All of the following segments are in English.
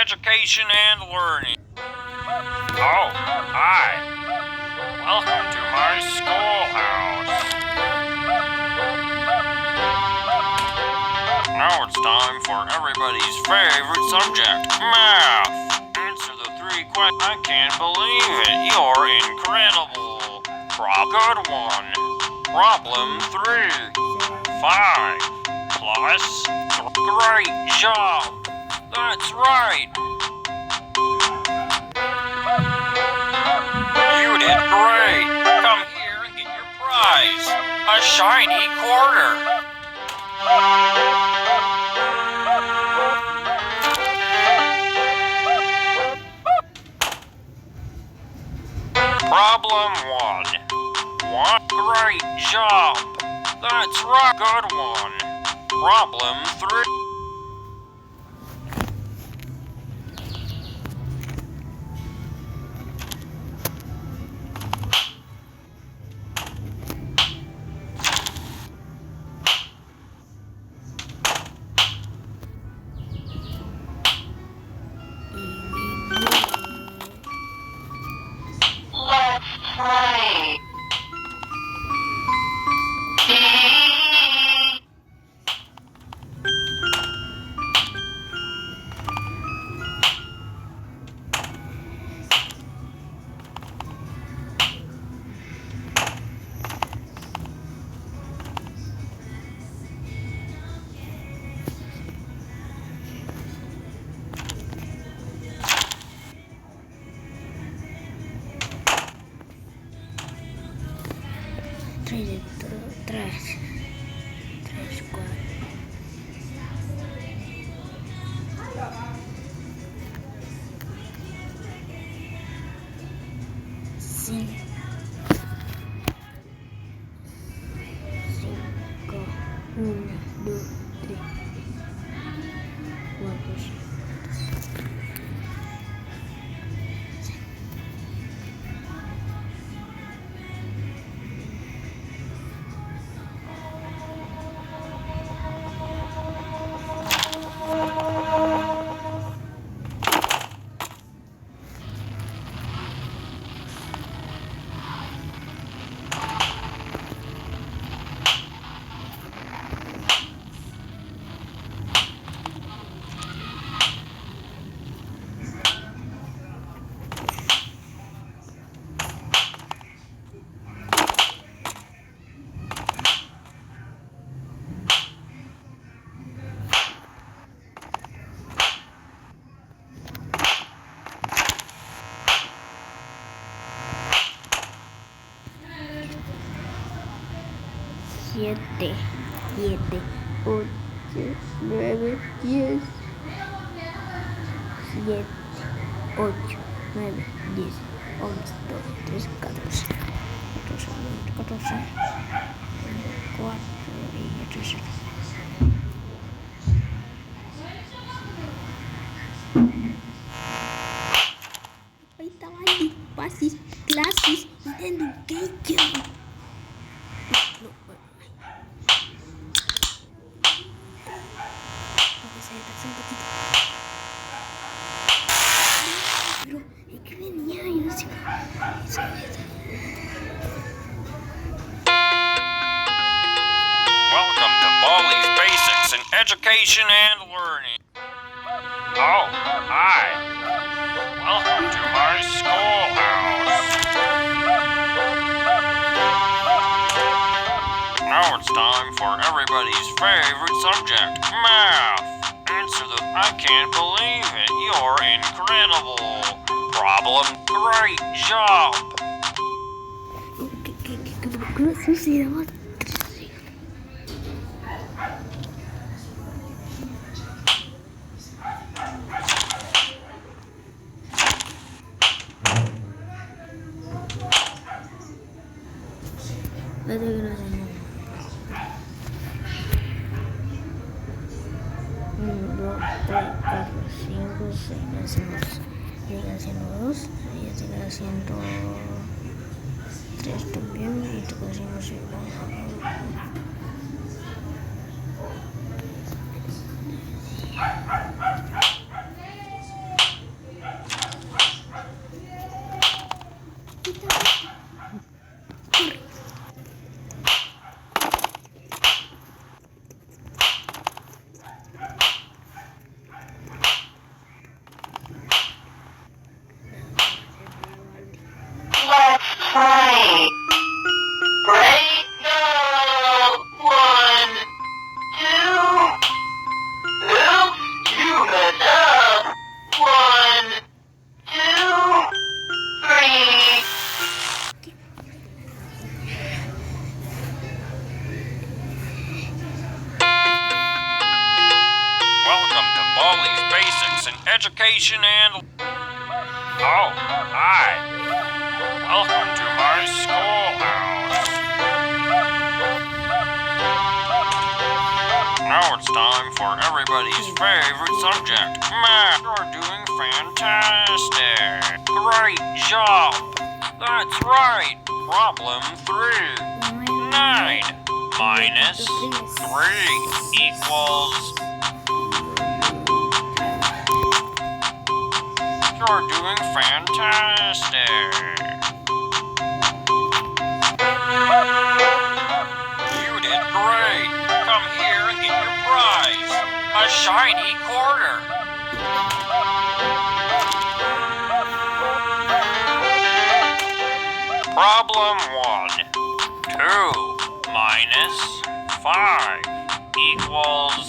education and learning. Oh, hi. Welcome to my schoolhouse. Now it's time for everybody's favorite subject, math. Answer the 3 questions. I can't believe it. You're incredible. Good one. Problem 3. 5 plus 3. Great job. That's right. You did great. Come here and get your prize. A shiny quarter. Problem 1. Great job. That's right. Good one. Problem 3. Tres, 4, 5, 1, 2, 3, 4, 5. Siete, 8, 9, 10. 7, 8, 9, 10, 11, 12, 13, 14, 14, 4 y 13. Aí tá lá de passes, classes, dentro do cake. Welcome to Baldi's Basics in Education and Learning. Oh, hi. Welcome to my schoolhouse. Now it's time for everybody's favorite subject, math. Answer the... I can't believe it. You're incredible. Problem. Great job. Llega haciendo 2, ya llega haciendo 3 también, y toca haciendo 5. education and... Oh, hi. Welcome to my schoolhouse. Now it's time for everybody's favorite subject, math. You're doing fantastic. Great job. That's right. Problem 3. 9 minus 3 equals... You're doing fantastic. You did great. Come here and get your prize. A shiny quarter. Problem 1. 2 minus 5 equals...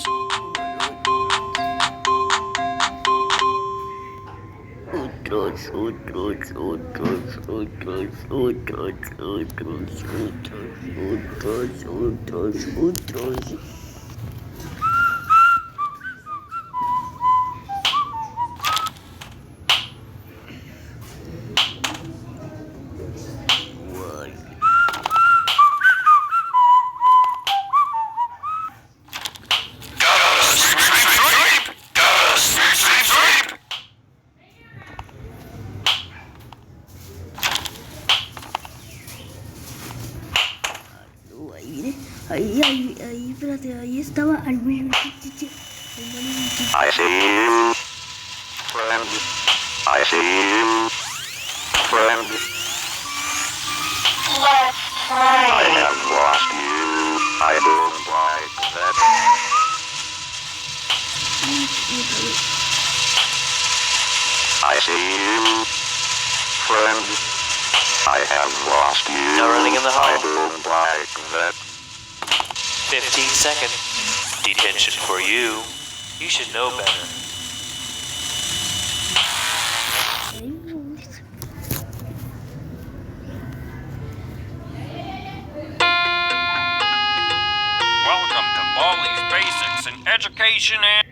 Ahí, espérate, ahí estaba. Ay, güey, I see you, friend. I see you, friend. Let's play. I have lost you. I don't like that. I see you, friend. I have lost you. No running in the hall. I don't like that. 15 second detention for you. You should know better. Welcome to Baldi's Basics in Education and...